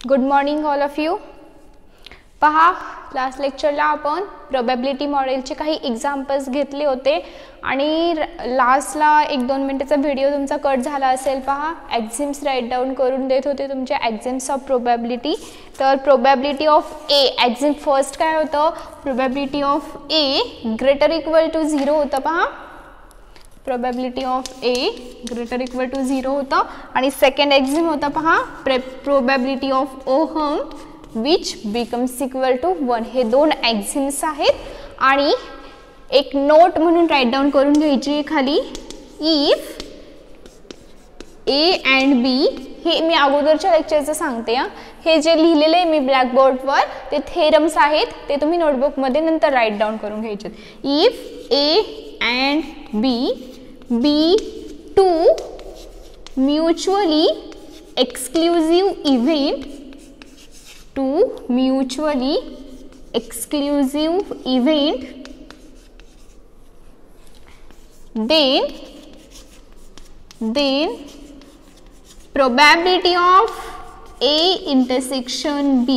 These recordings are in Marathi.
Good morning all of you. पहा, लास्ट लेक्चरला आपण प्रोबॅबिलिटी मॉडेलचे काही एक्झाम्पल्स घेतले होते आणि लास्टला 1-2 मिनिटाचा व्हिडिओ तुमचा कट झाला असेल. पहा, ॲक्झिम्स राईट डाऊन करून देत होते तुमचे ॲक्झिम्स ऑफ प्रोबॅबिलिटी. तर probability of A axiom first काय होतं, probability of A greater equal to 0 होतं. पहा, probability of A greater equal to 0 होतं. आणि सेकंड ॲक्झिम होता पहा प्रोबॅबिलिटी ऑफ ओहम विच बिकम्स इक्वल टू 1. हे दोन ॲक्झिम्स आहेत आणि एक नोट म्हणून राईट डाऊन करून घ्यायची खाली, इफ ए अँड बी. हे मी अगोदरच्या लेक्चरचं सांगते. हे जे लिहिलेलं आहे मी ब्लॅकबोर्डवर ते थेरम्स आहेत, ते तुम्ही नोटबुकमध्ये नंतर राईट डाऊन करून घ्यायचे. If A and B two mutually exclusive event, two mutually exclusive event, then probability of A intersection B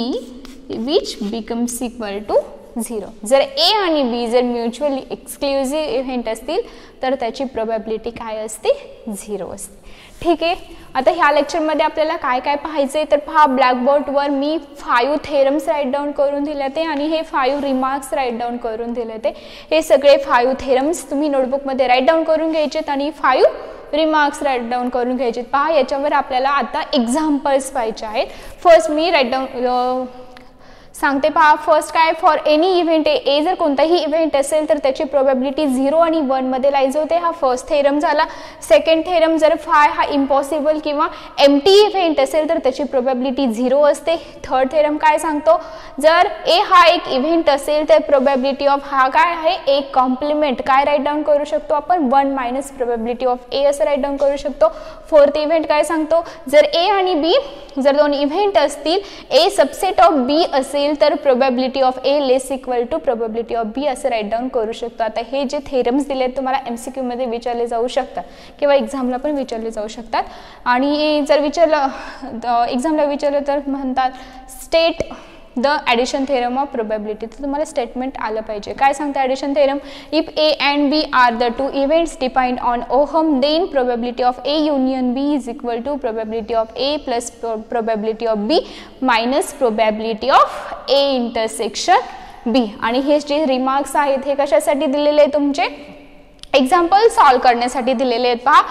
which becomes equal to 0. जर A आणि B जर म्युच्युअली एक्सक्लुझिव्ह इव्हेंट असतील तर त्याची प्रोबॅबिलिटी काय असते, 0 असते. ठीक आहे. आता ह्या लेक्चरमध्ये आपल्याला काय काय पाहायचं आहे तर पहा, ब्लॅकबोर्डवर मी 5 थेरम्स राईट डाऊन करून दिले ते आणि हे 5 रिमार्क्स राईट डाऊन करून दिले ते. हे सगळे 5 थेरम्स तुम्ही नोटबुकमध्ये राईट डाऊन करून घ्यायचेत आणि 5 रिमार्क्स राईट डाऊन करून घ्यायचेत. पहा, याच्यावर आपल्याला आता एक्झाम्पल्स पाहिजे आहेत. फर्स्ट मी राईट डाऊन सांगते. पहा, फर्स्ट काय, फॉर एनी इव्हेंट ए जर कोणताही इव्हेंट असेल तर त्याची प्रोबॅबिलिटी 0 आणि 1 मध्ये लाईज होते. हा फर्स्ट थेरम झाला. सेकंड थेरम, जर फाय हा इम्पॉसिबल किंवा एम्प्टी इव्हेंट असेल तर त्याची प्रोबॅबिलिटी 0 असते. थर्ड थेरम काय सांगतो, जर ए हा एक इव्हेंट असेल तर प्रोबॅबिलिटी ऑफ हा काय आहे, एक कॉम्प्लिमेंट. काय राईट डाऊन करू शकतो आपण, 1 मायनस प्रोबॅबिलिटी ऑफ ए असं राईट डाऊन करू शकतो. फोर्थ इव्हेंट काय सांगतो, जर ए आणि बी जर दोन इव्हेंट असतील, ए सबसेट ऑफ बी असेल तर probability of A less equal to probability of B असं राईट डाऊन करू शकतो. आता हे जे थेरम्स दिले आहेत तुम्हाला MCQ मध्ये विचारले जाऊ शकतात किंवा एक्झामला पण विचारले जाऊ शकतात. आणि जर विचारलं एक्झामला विचारलं तर म्हणतात state the addition theorem of probability. तर तुम्हाला स्टेटमेंट आलं पाहिजे. काय सांगतं addition theorem, if A and B are the two events depend on ohm then probability of A union B is equal to probability of A plus probability of B minus probability of A intersection B. आणि हे जे रिमार्क्स आहेत हे कशासाठी दिलेले आहेत, तुमचे एक्झाम्पल सॉल्व करण्यासाठी दिलेले आहेत. पहा,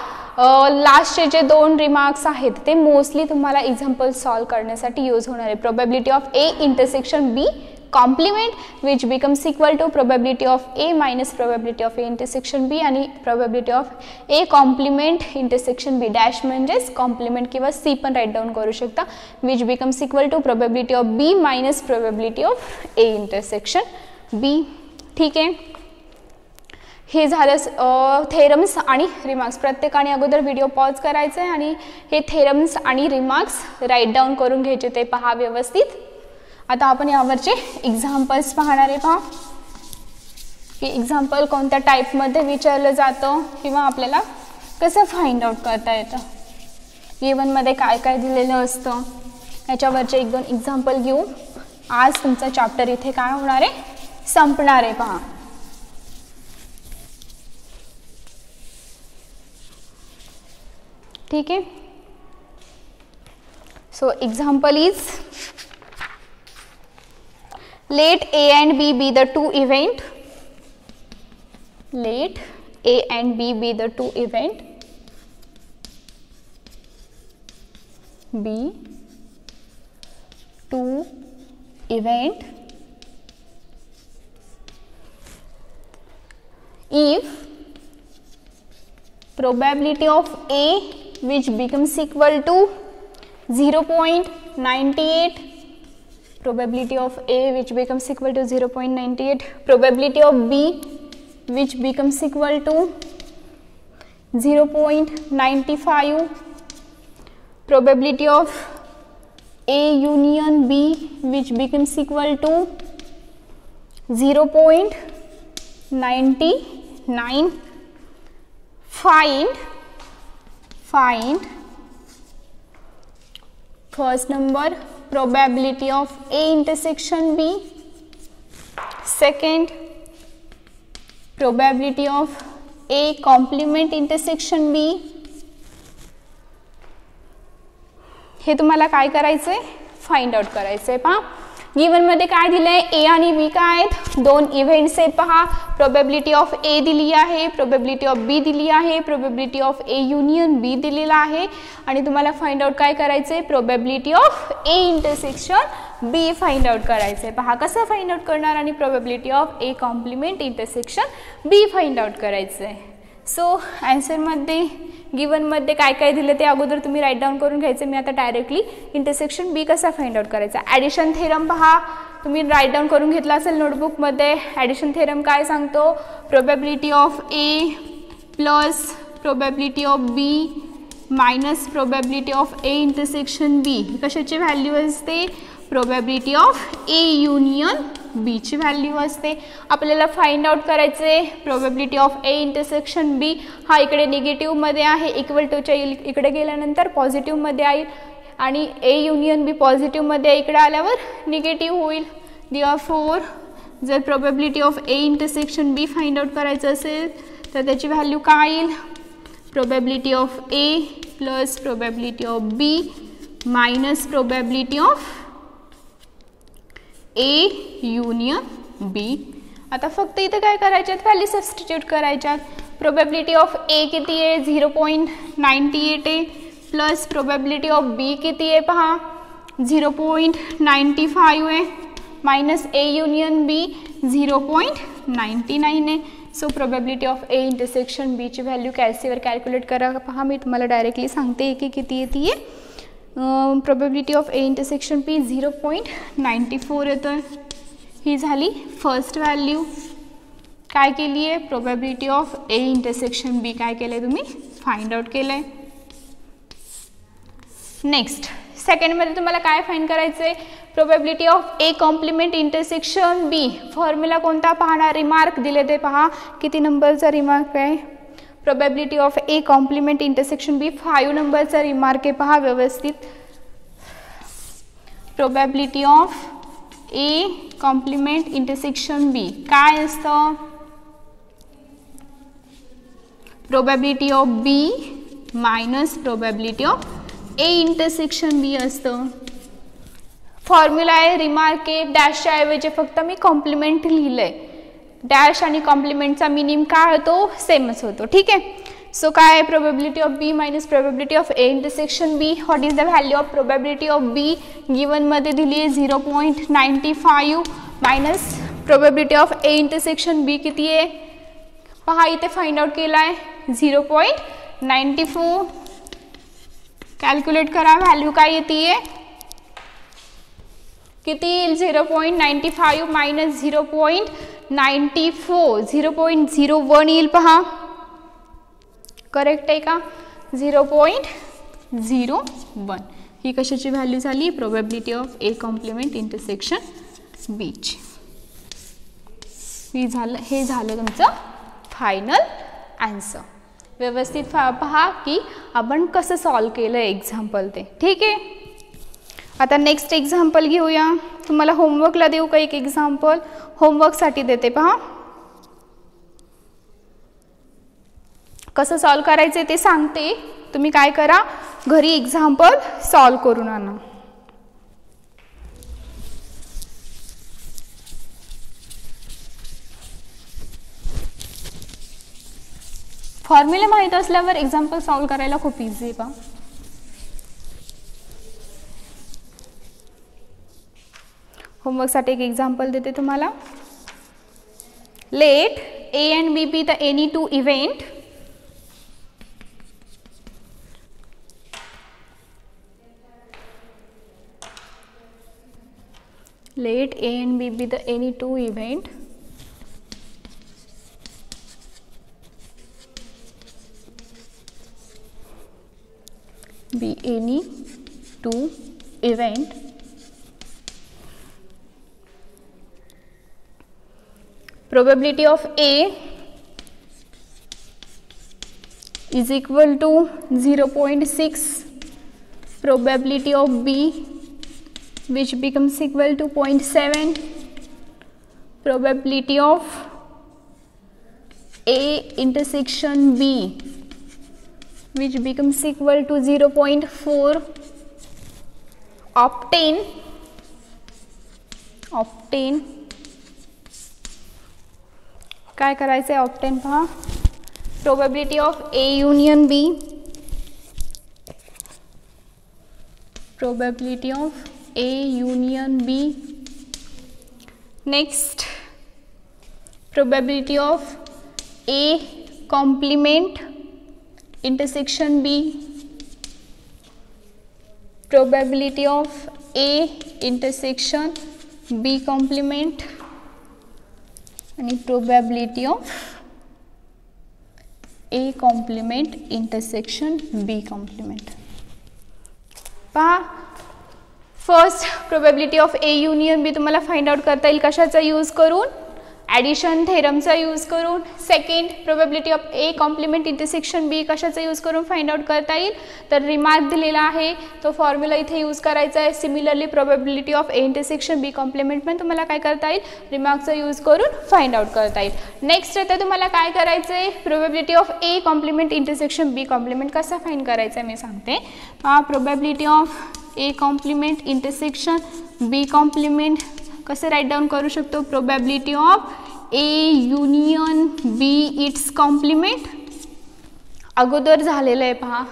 लास्टचे जे 2 रिमार्क्स आहेत ते मोस्टली तुम्हाला एक्झाम्पल सॉल्व करण्यासाठी यूज होणार आहे. Probability of A intersection B complement which becomes equal to probability of A minus probability of A intersection B आणि probability of A complement intersection B dash म्हणजेच कॉम्प्लिमेंट किंवा सी पण राईट डाऊन करू शकता, which becomes equal to probability of B minus probability of A intersection B. ठीक आहे. हे झालं थेरम्स आणि रिमार्क्स. प्रत्येकाने अगोदर व्हिडिओ पॉज करायचं आहे आणि हे थेरम्स आणि रिमार्क्स राईट डाऊन करून घ्यायचे, ते पहा व्यवस्थित. आता आपण यावरचे एक्झाम्पल्स पाहणार आहे. पहा, की एक्झाम्पल कोणत्या टाईपमध्ये विचारलं जातं किंवा आपल्याला कसं फाइंड आउट करता येतं, A1 मध्ये काय काय दिलेलं असतं, याच्यावरचे 1-2 एक्झाम्पल घेऊ. आज तुमचा चॅप्टर इथे काय होणार आहे, संपणार आहे. पहा, ठीक आहे. So example is, let A and B be the two event, let A and B be the two event, B two event if probability of A which becomes equal to 0.98, probability of A which becomes equal to 0.98, probability of B which becomes equal to 0.95, probability of A union B which becomes equal to 0.99. Find first number probability of A intersection B. Second, probability of A complement intersection B. हे तुम्हाला काय करायचंय, फाइंड आउट करायचंय. पहा गिवन मध्ये काय दिलंय, ए आणि बी काय आहेत, दोन इव्हेंट्स आहेत. पहा प्रोबॅबिलिटी ऑफ ए दिली आहे, प्रोबॅबिलिटी ऑफ बी दिली आहे, probability of A union B दिलेला आहे आणि तुम्हाला फाइंड आउट काय करायचंय, probability of A intersection B find out करायचंय. पहा कसं फाइंड आउट करणार, आणि probability of A complement intersection B find out करायचंय. सो आन्सरमध्ये गिवनमध्ये काय काय दिलं ते अगोदर तुम्ही राईट डाऊन करून घ्यायचं. मी आता डायरेक्टली इंटरसेक्शन बी कसा फाइंड आउट करायचा. ॲडिशन थेरम पहा तुम्ही राईट डाऊन करून घेतला असेल नोटबुकमध्ये. ॲडिशन थेरम काय सांगतो, probability of A plus probability of B minus probability of A intersection B कशाची व्हॅल्यू असते, probability of A union B ची व्हॅल्यू असते. आपल्याला फाइंड आउट करायचे probability of A intersection B. हा इकडे निगेटिव्हमध्ये आहे, इक्वल टूच्या इकडे गेल्यानंतर पॉझिटिव्हमध्ये येईल आणि ए युनियन बी पॉझिटिव्हमध्ये इकडे आल्यावर निगेटिव्ह होईल. देअरफॉर जर probability of A intersection B find out करायचं असेल तर त्याची व्हॅल्यू काय येईल, probability of A plus probability of B minus probability of A union B. आता फक्त इथे काय करायच्यात, व्हॅल्यू सबस्टिट्यूट करायच्यात. प्रोबॅबिलिटी ऑफ ए किती आहे, 0.98 आहे, प्लस प्रोबॅबिलिटी ऑफ बी किती आहे पहा 0.95 आहे, मायनस ए युनियन बी 0.99 आहे. So probability of A intersection B ची व्हॅल्यू कॅल्सीवर कॅल्क्युलेट करा. पहा मी तुम्हाला डायरेक्टली सांगते की किती येते. Probability of A intersection P 0.94 येतं. ही झाली फर्स्ट व्हॅल्यू. काय केली आहे, probability of A intersection B काय केलं आहे तुम्ही, फाइंड आउट केलं आहे. नेक्स्ट सेकंडमध्ये तुम्हाला काय फाइंड करायचं आहे, probability of A complement intersection B. Formula कोणता पाहणार, रिमार्क दिले ते पहा किती नंबरचा रिमार्क आहे, probability of A complement intersection B 5 नंबरचा रिमार्क आहे. पहा व्यवस्थित, probability of A complement intersection B काय असतं, probability of B minus probability of A intersection B असतं. फॉर्म्युला आहे, रिमार्क आहे, डॅशच्या ऐवजी फक्त मी कॉम्प्लिमेंट लिहिलंय. डॅश आणि कॉम्प्लिमेंटचा मिनिमम काय होतो, सेमच होतो. ठीक आहे. सो काय आहे, probability of B minus probability of A intersection B. What is the value of probability of B, गिवनमध्ये दिली आहे 0.95 minus probability of A intersection B किती आहे पहा इथे फाइंड आउट केला आहे 0.94. कॅल्क्युलेट करा व्हॅल्यू काय येते, किती येईल 0.95 मायनस 0.94 0.01 येईल. पहा करेक्ट आहे का, 0.01. ही कशाची व्हॅल्यू झाली, probability of A complement intersection बीच. हे झालं तुमचं फायनल आन्सर. व्यवस्थित पहा की आपण कसं सॉल्व केलं एक्झाम्पल ते. ठीक आहे. आता नेक्स्ट एक्झाम्पल घेऊया. तुम्हाला होमवर्कला देऊ का एक एक्झाम्पल, होमवर्कसाठी देते. पहा कसं सॉल्व करायचं ते सांगते. तुम्ही काय करा, घरी एक्झाम्पल सॉल्व करून आणा. फॉर्म्युला माहित असल्यावर एक्झाम्पल सॉल्व करायला खूप इझी आहे. पहा होमवर्कसाठी एक एक्झाम्पल देते तुम्हाला. Let A and B be the any two event let A and B be the any two event be any two event probability of A is equal to 0.6, probability of B which becomes equal to 0.7. Probability of A intersection B, which becomes equal to 0.4. obtain काय करायचं आहे, ऑप्टेन पहा, probability of A union B, probability of A union B. Next, probability of A complement intersection B, probability of A intersection B complement, and probability of A complement intersection B complement. पहा, first probability of A union B तुम्हाला फाइंड आउट करता येईल कशाचा यूज करून, ॲडिशन थेरमचा यूज करून. Second, probability of A complement intersection B कशाचा यूज करून फाइंड आउट करता येईल, तर रिमार्क दिलेला आहे तो फॉर्म्युला इथे यूज करायचा आहे. Similarly probability of A intersection B complement पण तुम्हाला काय करता येईल, रिमार्कचा यूज करून फाइंड आउट करता येईल. नेक्स्ट आता तुम्हाला काय करायचं आहे, probability of A complement intersection B complement कसा फाइंड करायचा आहे मी सांगते. Probability of A complement intersection B complement कसे राईट डाऊन करू शकतो, probability of A union B it's complement अगोदर झालेलं आहे पहा.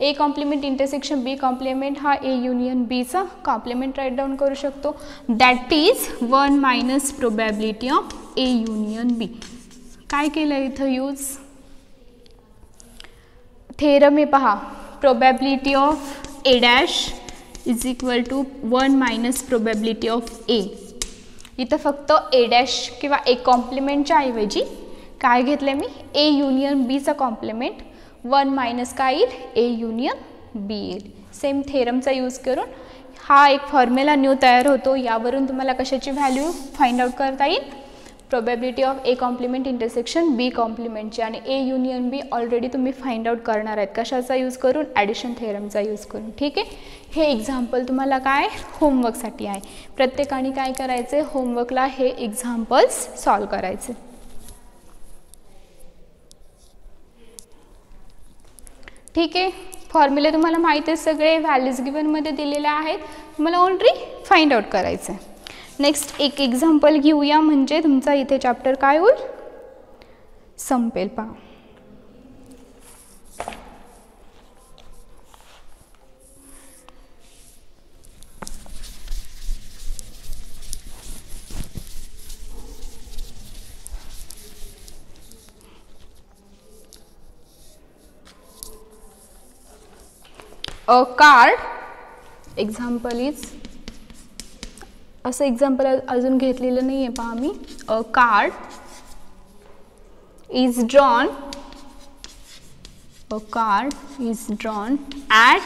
A complement intersection B complement हा ए युनियन बीचा कॉम्प्लिमेंट राईट डाऊन करू शकतो. That is 1 minus probability of A union B. काय केलं इथं यूज, थेरम आहे पहा, probability of A dash is equal to 1 minus probability of A. इथं फक्त ए डॅश किंवा ए कॉम्प्लिमेंटच्या ऐवजी काय घेतलं मी, ए युनियन बीचा कॉम्प्लिमेंट, 1 मायनस काय येईल, ए युनियन बी येईल. सेम थेरमचा यूज करून हा एक फॉर्म्युला न्यू तयार होतो. यावरून तुम्हाला कशाची व्हॅल्यू फाइंड आउट करता येईल, probability of A complement intersection B कॉम्प्लिमेंटची. आणि ए युनियन बी ऑलरेडी तुम्ही फाइंड आउट करणार आहेत कशाचा यूज करून, ॲडिशन थेरमचा यूज करून. ठीक आहे, हे एक्झाम्पल तुम्हाला काय होमवर्कसाठी आहे. प्रत्येकाने काय करायचं आहे, होमवर्कला हे एक्झाम्पल्स सॉल्व करायचे. ठीक आहे, फॉर्म्युले तुम्हाला माहिती आहे सगळे, व्हॅल्यूज गिवनमध्ये दिलेले आहेत, तुम्हाला ओनली फाइंड आउट करायचं आहे. नेक्स्ट एक एक्झाम्पल घेऊया म्हणजे तुमचा इथे चॅप्टर काय होईल, संपेल. पहा, अ कार्ड, एक्झाम्पल इज, असं एक्झाम्पल अजून घेतलेलं नाही आहे पहा मी. A card is drawn, a card is drawn at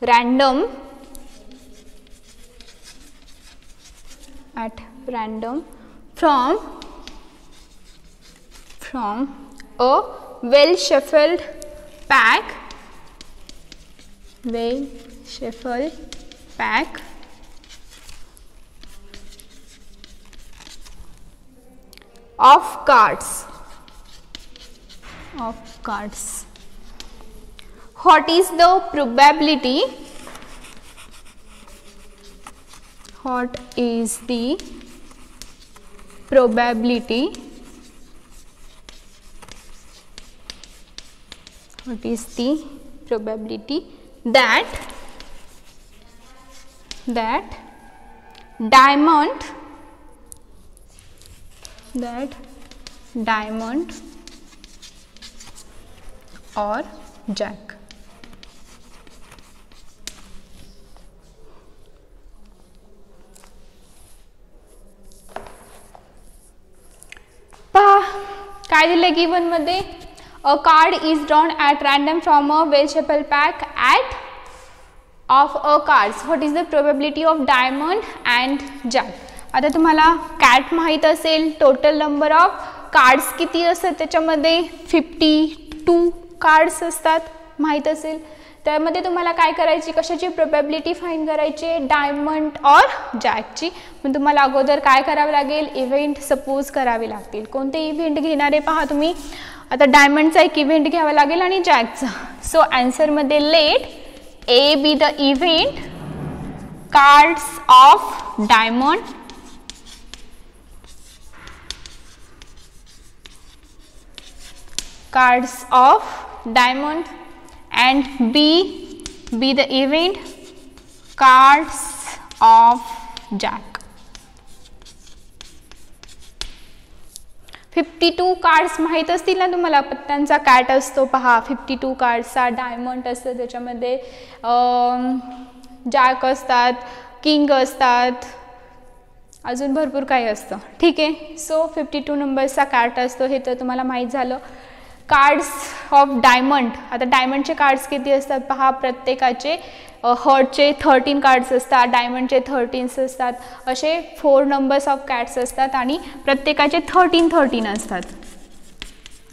random, from a well shuffled pack, of cards. What is the probability? What is the probability? What is the probability that diamond or jack? पहा काय दिलं गिवन मध्ये, अ card is drawn at random from a well shuffle pack at of a cards. What is the probability of diamond and jack. आता तुम्हाला कॅट माहीत असेल, टोटल नंबर ऑफ कार्ड्स किती असतात त्याच्यामध्ये, 52 कार्ड्स असतात माहीत असेल. त्यामध्ये तुम्हाला काय करायची, कशाची प्रोबॅबिलिटी फाइंड करायची, डायमंड और जॅकची. पण तुम्हाला अगोदर काय करावं लागेल, इव्हेंट सपोज करावे लागतील. कोणते इव्हेंट घेणारे पहा तुम्ही. आता डायमंडचा एक इव्हेंट घ्यावा लागेल आणि जॅकचा. सो आन्सरमध्ये let A B the event cards of diamond and be the event cards of jack. 52 cards माहीत असतील ना तुम्हाला, पत्त्यांचा कॅट असतो पहा, 52 कार्ड्सचा डायमंड असतं, त्याच्यामध्ये जॅक असतात, किंग असतात, अजून भरपूर काही असतं. ठीक आहे. सो 52 नंबर्सचा कॅट असतो, हे तर तुम्हाला माहीत झालं. कार्ड्स ऑफ डायमंड, आता डायमंडचे कार्ड्स किती असतात पहा, प्रत्येकाचे हर्टचे 13 कार्ड्स असतात, डायमंडचे 13 असतात, असे 4 नंबर्स ऑफ कॅट्स असतात आणि प्रत्येकाचे 13 असतात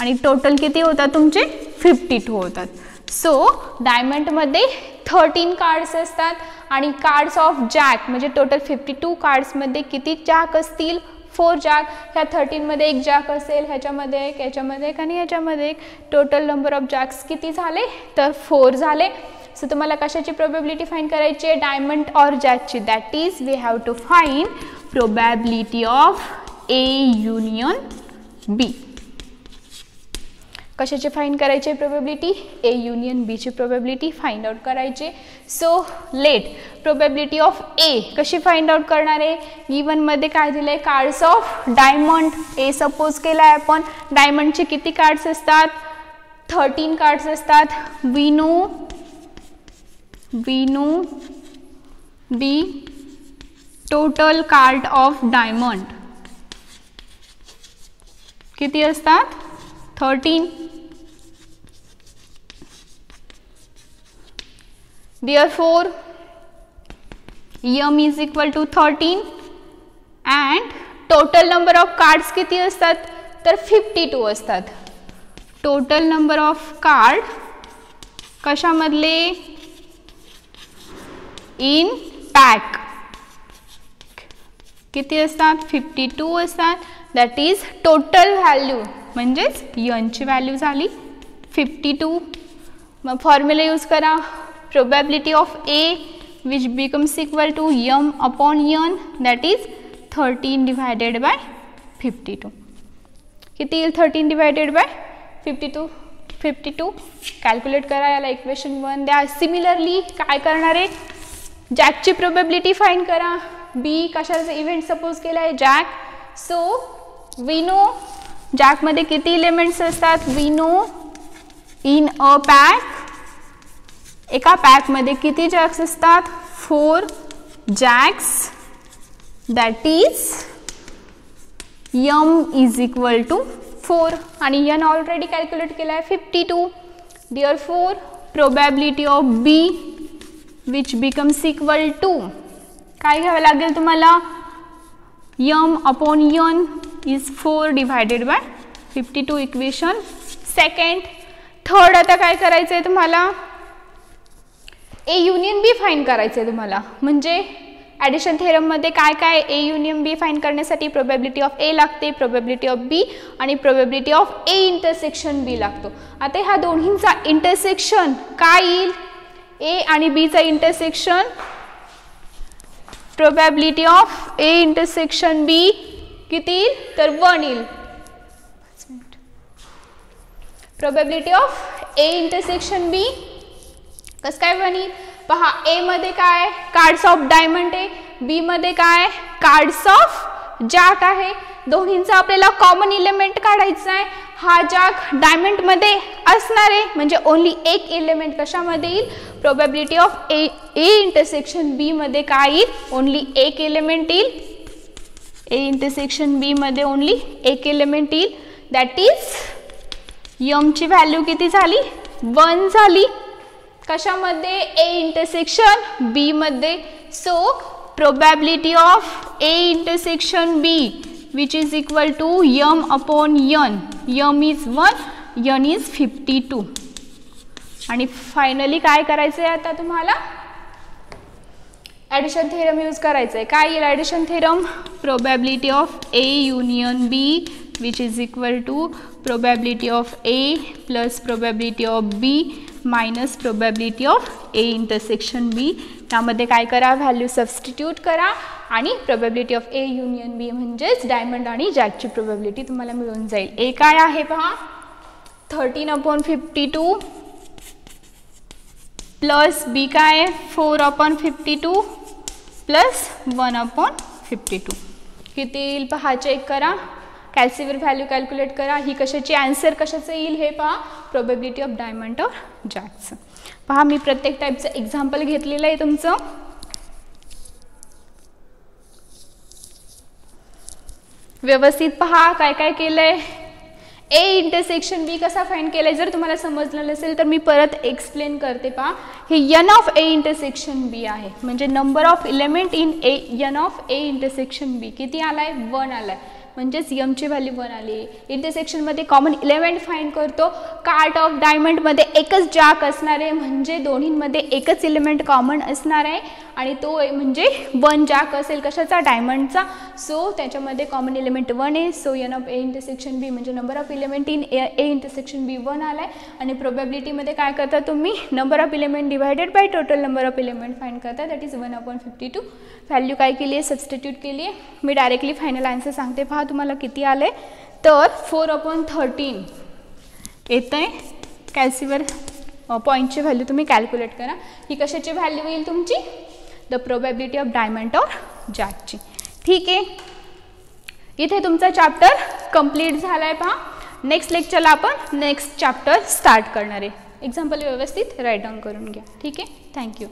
आणि टोटल किती होतात तुमचे 52 होतात. सो डायमंडमध्ये 13 कार्ड्स असतात आणि कार्ड्स ऑफ जॅक म्हणजे टोटल 52 कार्ड्समध्ये किती जॅक असतील, 4 जॅक. ह्या 13 मध्ये एक जॅक असेल, ह्याच्यामध्ये एक, ह्याच्यामध्ये एक आणि ह्याच्यामध्ये एक. टोटल नंबर ऑफ जॅक्स किती झाले तर 4 झाले. सो तुम्हाला कशाची प्रोबॅबिलिटी फाइंड करायची आहे, डायमंड और जॅकची. That is we have to find probability of A union B. कशाची फाइंड करायची प्रोबॅबिलिटी, ए युनियन बी ची प्रोबॅबिलिटी फाइंड आउट करायची. So let probability of A कशी फाइंड आउट करणार आहे, गिवन मध्ये काय दिलंय, cards of diamond. A suppose केलाय आपण, डायमंडचे किती कार्ड्स असतात, 13 कार्ड्स असतात. We know the total card of diamond किती असतात, 13. Therefore, m is equal to 13 and total number of cards किती असतात तर 52 असतात. टोटल नंबर ऑफ कार्ड कशामधले, इन पॅक किती असतात 52 असतात. दॅट इज टोटल व्हॅल्यू म्हणजेच n ची व्हॅल्यू झाली 52. मग फॉर्म्युला यूज करा, probability of A which becomes equal to m upon n, that is 13 divided by 52. किती येईल 13 डिवायडेड बाय 52 कॅल्क्युलेट करा, याला इक्वेशन 1 द्या. सिमिलरली काय करणार आहे, जॅकची प्रोबॅबिलिटी फाइंड करा. बी कशाचा इव्हेंट सपोज केला आहे, जॅक. सो वी नो जॅकमध्ये किती एलिमेंट्स असतात, we know in a pack, एका पॅकमध्ये किती जॅक्स असतात, 4 jacks. That is m is equal to 4 आणि n ऑलरेडी कॅल्क्युलेट केला आहे 52. Therefore probability of B which becomes equal to काय घ्यावं लागेल तुम्हाला, m upon n is 4 divided by 52. Equation second. Third आता काय करायचं आहे तुम्हाला, ए युनियन बी फाइंड करायचं आहे तुम्हाला. म्हणजे ॲडिशन थेरममध्ये काय काय, ए युनियन बी फाइंड करण्यासाठी प्रोबॅबिलिटी ऑफ ए लागते, प्रोबॅबिलिटी ऑफ बी आणि प्रोबॅबिलिटी ऑफ ए इंटरसेक्शन बी लागतो. आता ह्या दोन्हींचा इंटरसेक्शन काय येईल, ए आणि बीचा intersection, probability of A intersection B किती येईल तर 1 येईल. Probability of A intersection B कसं काय बनेल पहा, ए मध्ये काय कार्ड्स ऑफ डायमंड आहे, बी मध्ये काय कार्ड्स ऑफ जॅक आहे. दोन्हींचा आपल्याला कॉमन एलिमेंट काढायचा आहे. हा जॅक डायमंड मध्ये असणार आहे म्हणजे ओनली एक एलिमेंट कशामध्ये येईल, probability of A intersection B मध्ये काय येईल, ओनली एक एलिमेंट येईल. ए इंटरसेक्शन बी मध्ये ओनली एक एलिमेंट येईल. दॅट इज m ची व्हॅल्यू किती झाली 1 झाली. कशामध्ये, ए इंटरसेक्शन बी मध्ये. So probability of A intersection B which is equal to m upon n. m is 1, n is 52. आणि फायनली काय करायचं आहे आता तुम्हाला, ॲडिशन थेरम यूज करायचं आहे. काय येईल addition theorem, probability of A union B which is equal to probability of A plus probability of B minus probability of A intersection B. त्यामध्ये काय करा, व्हॅल्यू सबस्टिट्यूट करा आणि probability of A union B म्हणजेच डायमंड आणि जॅकची प्रोबॅबिलिटी तुम्हाला मिळून जाईल. ए काय आहे पहा, 13/52 प्लस बी काय आहे 4/52 प्लस 1/52. किती येईल पहा, चेक करा, कॅल्सीवर व्हॅल्यू कॅल्क्युलेट करा. ही कशाची आन्सर कशाचं येईल हे पहा, प्रोबॅबिलिटी ऑफ डायमंड और जॅकचं. पहा मी प्रत्येक टाईपचं एक्झाम्पल घेतलेलं आहे तुमचं. व्यवस्थित पहा काय काय केलंय. ए इंटरसेक्शन बी कसा फाइंड केलाय, जर तुम्हाला समजलं नसेल तर मी परत एक्सप्लेन करते. पहा हे n of A intersection B आहे, म्हणजे number of element in A n of A intersection B किती आलाय, 1 आलाय, म्हणजेच एमची व्हॅल्यू 1 आली. इंटरसेक्शनमध्ये कॉमन एलिमेंट फाइंड करतो. कार्ट ऑफ डायमंडमध्ये एकच जॅक असणार आहे, म्हणजे दोन्हींमध्ये एकच एलिमेंट कॉमन असणार आहे आणि तो म्हणजे 1 जॅक असेल कशाचा, डायमंडचा. सो त्याच्यामध्ये कॉमन एलिमेंट 1 आहे. So n of A intersection B म्हणजे number of element in A intersection B 1 आलाय. आणि प्रोबॅबिलिटीमध्ये काय करता तुम्ही, number of element divided by total number of element find करता, दॅट इज 1/52. व्हॅल्यू काय केली आहे, सबस्टिट्यूट केली आहे. मी डायरेक्टली फायनल आन्सर सांगते. पहा तुम्हाला किती आले, तर 4/13 येतं आहे. कॅल्सीवर पॉईंटची व्हॅल्यू तुम्ही कॅल्क्युलेट करा. ही कशाची व्हॅल्यू येईल तुमची, द प्रोबॅबिलिटी ऑफ डायमंड और जॅकची. ठीक आहे, इथे तुमचा चॅप्टर कंप्लीट झाला आहे. पहा नेक्स्ट लेक्चरला आपण नेक्स्ट चॅप्टर स्टार्ट करणार आहे. एक्झाम्पल व्यवस्थित राईट डाऊन करून घ्या. ठीक आहे, थँक्यू.